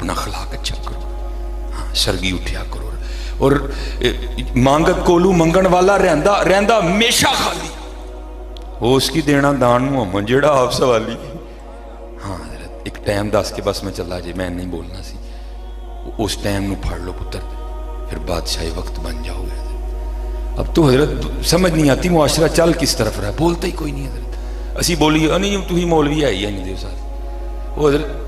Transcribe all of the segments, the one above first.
اپنا اخلاق اچھا کرو, ہاں سرگی اٹھیا کرو, اور مانگت کولو منگن والا رہندا ہمیشہ خالی, وہ اس کی دینا دان محمد جیڑا آپ سوالی. ہاں حضرت ایک ٹائم دس کے بس میں چلا جی, میں نہیں بولنا سی, اس ٹائم نو پھڑ لو پتر, پھر بادشاہی وقت بن جاؤ گے. اب تو حضرت سمجھ نہیں آتی معاشرہ چل کس طرف رہا, بولتا ہی کوئی نہیں حضرت. اسی بولی نہیں تو ہی مولوی ہے ہی نہیں دے ساتھ وہ حضرت.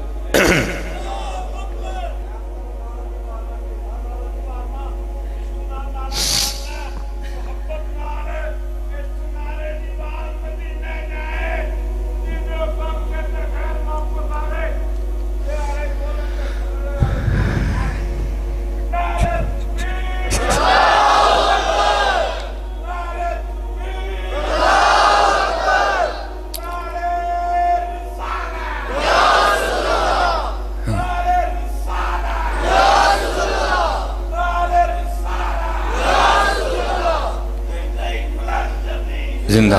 زندہ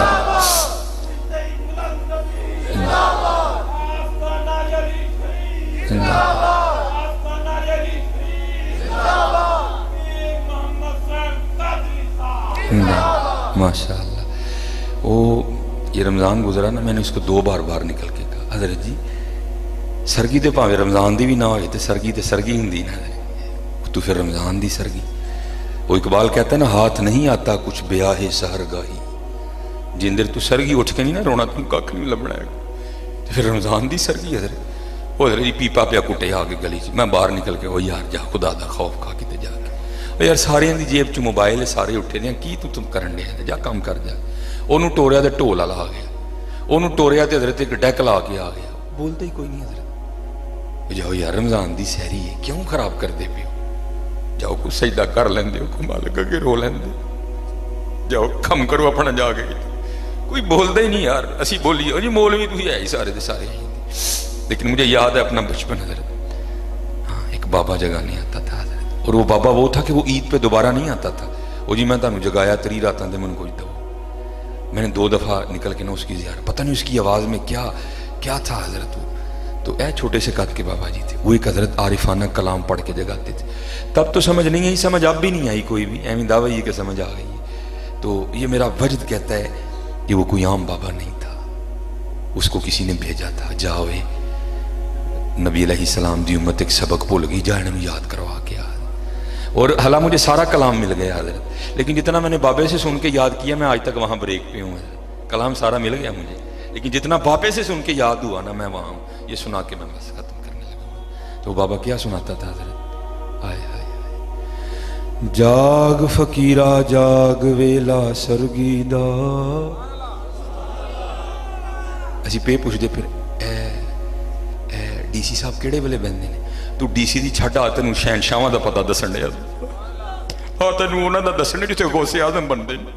ماشاء اللہ. وہ یہ رمضان گزرا نا, میں نے اس کو 2 بار نکل کے کہا, حضرت جی سرگی تے پاویں رمضان دی بھی نہ ہوئے تے سرگی تے سرگی ہندی نہ, تو پھر رمضان دی سرگی. وہ اقبال کہتا ہے نا, ہاتھ نہیں آتا کچھ بیاہ سحر گاہی, جن دیر تو سرگی اٹھ کے نہیں نا رونا, تم کاک نہیں لبنا ہے. پھر رمضان دی سرگی حضرت, وہ حضرت جی پیپا پیا کٹے آ کے گلی میں باہر نکل کے, وہ یار جا خدا دا خوف کھا کے جا کے, یار سارے دی جیب چ موبائل ہے, سارے اٹھے دیں کی تم کرن دیا, جا کام کر جا. انہوں ٹوریا تے ٹول والا آ گیا, انہوں ٹوریا تے حضرت ایک ڈیک لا کے آ گیا, بولتا ہی کوئی نہیں حضرت. جاؤ یار رمضان دی سحری ہے, کیوں خراب کر دے پیو, جاؤ کچھ سجدہ کر لیندے ہو, کما لگا کے رو لیندے, جاؤ کم کرو اپنا جا کے. کوئی بولتا ہی نہیں یار. اسی بولی جی مولوی تو ہی ہے ہی سارے دے سارے. لیکن مجھے یاد ہے اپنا بچپن حضرت, ہاں ایک بابا جگانے آتا تھا حضرت, اور وہ بابا وہ تھا کہ وہ عید پہ دوبارہ نہیں آتا تھا. وہ جی میں تانوں جگایا 3 راتاں دے من کوئی دو. میں نے 2 دفعہ نکل کے نا اس کی زیارت, پتہ نہیں اس کی آواز میں کیا تھا حضرت. وہ تو اے چھوٹے سے قد کے بابا جی تھے, وہ ایک حضرت عارفانہ کلام پڑھ کے جگاتے تھے. تب تو سمجھ نہیں آئی, سمجھ اب بھی نہیں آئی کوئی بھی, ایویں دعوی کہ سمجھ آ گئی ہے. تو یہ میرا وجد کہتا ہے کہ وہ کوئی عام بابا نہیں تھا, اس کو کسی نے بھیجا تھا, جاوے نبی علیہ السلام دی امت ایک سبق بھول گئی, جا انہوں یاد کروا کے آ. اور حالہ مجھے سارا کلام مل گیا حضرت, لیکن جتنا میں نے بابے سے سن کے یاد کیا میں آج تک وہاں بریک پہ ہوں. کلام سارا مل گیا مجھے, لیکن جتنا بابے سے سن کے یاد ہوا نا میں وہاں ہوں. یہ سنا کے میں بس ختم کرنے لگا. تو بابا کیا سناتا تھا حضرت, آئے آئے آئے, جاگ فقیرہ جاگ ویلا سرگی دا. اسی پہ پوچھ دے پھر اے ڈی سی صاحب کیڑے ویلے بہندے نے, تو ڈی سی دی چھڈ آ تینوں شہنشاواں دا پتہ دسن دے, آ تینوں انہاں دا دسنے جتھے غوث اعظم بندے نے.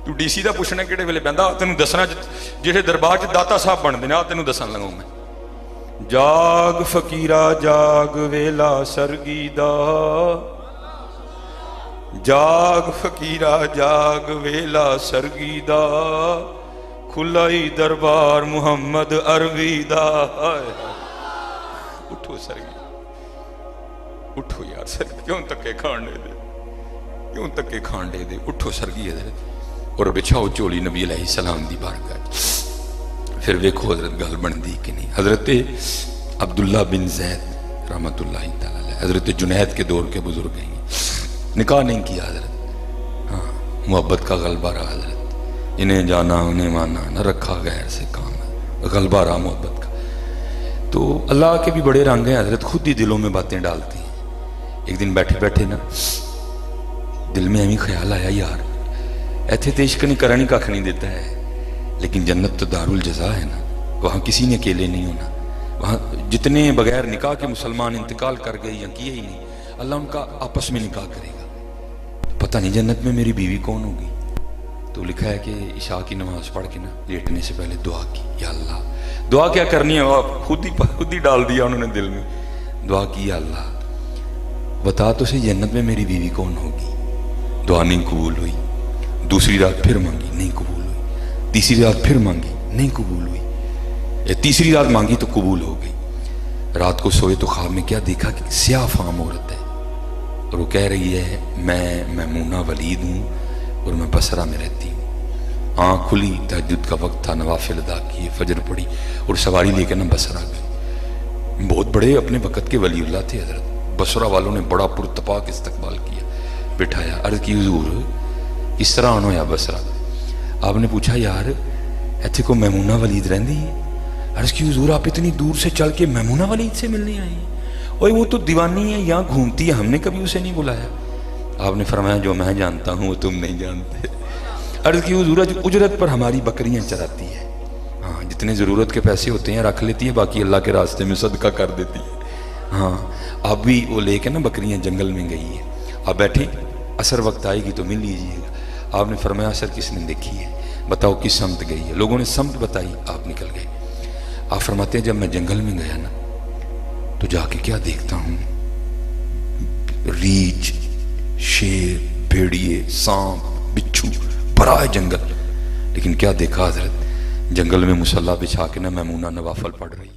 تو ڈی سی دا پوچھنا کیڑے ویلے بہندا, تینوں دسنا جہے دربار چ داتا صاحب بندے نے, آ تینوں دسن لگا میں. جاگ فقیرہ جاگ ویلا سرگی دا, جاگ فقیرہ جاگ ویلا سرگی دا, کھلائی دربار محمد عربی دا. اٹھو سرگی, اٹھو یار سرگی, کیوں تکے کھانڈے دے, کیوں تکے کھانڈے دے, اٹھو سرگی حضرت, اور بچھاؤ چولی نبی علیہ السلام دی بارگاہ. پھر ویکھو حضرت گل بن دی کہ نہیں. حضرت عبداللہ بن زید رحمت اللہ تعالی علیہ, حضرت جنید کے دور کے بزرگ ہیں, نکاح نہیں کیا حضرت, ہاں محبت کا غلبہ رہا حضرت, انہیں جانا انہیں مانا, نہ رکھا غیر سے کام, غلبہ رہا محبت کا. تو اللہ کے بھی بڑے رنگ ہیں حضرت, خود ہی دلوں میں باتیں ڈالتی ہیں. ایک دن بیٹھے بیٹھے نا دل میں ایویں خیال آیا, یار ایتھے تے عشق نہیں کرنی کھ نہیں دیتا ہے, لیکن جنت تو دار الجزا ہے نا, وہاں کسی نے اکیلے نہیں ہونا. وہاں جتنے بغیر نکاح کے مسلمان انتقال کر گئے یا کیے ہی نہیں, اللہ ان کا آپس میں نکاح کرے گا. پتہ نہیں جنت میں میری بیوی کون ہوگی. تو لکھا ہے کہ عشاء کی نماز پڑھ کے نا لیٹنے سے پہلے دعا کی, یا اللہ, دعا کیا کرنی ہے آپ خود ہی ڈال دیا انہوں نے دل میں. دعا کی, یا اللہ بتا تو صحیح جنت میں میری بیوی کون ہوگی. دعا نہیں قبول ہوئی. دوسری رات پھر مانگی, نہیں قبول ہوئی. تیسری رات پھر مانگی, نہیں قبول ہوئی. تیسری رات مانگی تو قبول ہو گئی. رات کو سوئے تو خواب میں کیا دیکھا کہ سیاہ فام عورت ہے، اور وہ کہہ رہی ہے میں میمونہ ولید ہوں اور میں بصرہ میں رہتی ہوں۔ آنکھ کھلی، تہجد کا وقت تھا، نوافل ادا کیے، فجر پڑھی اور سواری لے کے بصرہ گئی۔ بہت بڑے اپنے وقت کے ولی اللہ تھے حضرت۔ بصرہ والوں نے بڑا پرتپاک استقبال کیا، بٹھایا، عرض کی حضور اس طرح آنا یا بصرہ؟ آپ نے پوچھا یار ایتھے کو میمونہ ولید رہندی ہے؟ عرض کی حضور آپ اتنی دور سے چل کے میمونہ ولید سے ملنے آئے ہیں؟ اوے وہ تو دیوانی ہے، یہاں گھومتی ہے، ہم نے کبھی اسے نہیں بلایا۔ آپ نے فرمایا جو میں جانتا ہوں وہ تم نہیں جانتے۔ عرض کی حضور اجرت پر ہماری بکریاں چراتی ہے، ہاں جتنے ضرورت کے پیسے ہوتے ہیں رکھ لیتی ہے، باقی اللہ کے راستے میں صدقہ کر دیتی ہے۔ ہاں اب بھی وہ لے کے بکریاں جنگل میں گئی ہیں، اب بیٹھی، عصر وقت آئے گی تو مل لیجیے گا۔ آپ نے فرمایا عصر کس نے دیکھی ہے؟ بتاؤ کس سمت گئی ہے؟ لوگوں نے سمت بتائی، آپ نکل گئے۔ آپ فرماتے ہیں جب میں جنگل میں گیا نا تو جا کے کیا دیکھتا ہوں، ریچھ، شیر، بھیڑیے، سانپ، بچھو، بڑا ہے جنگل، لیکن کیا دیکھا حضرت؟ جنگل میں مصلی بچھا کے میمونہ نوافل پڑھ رہی۔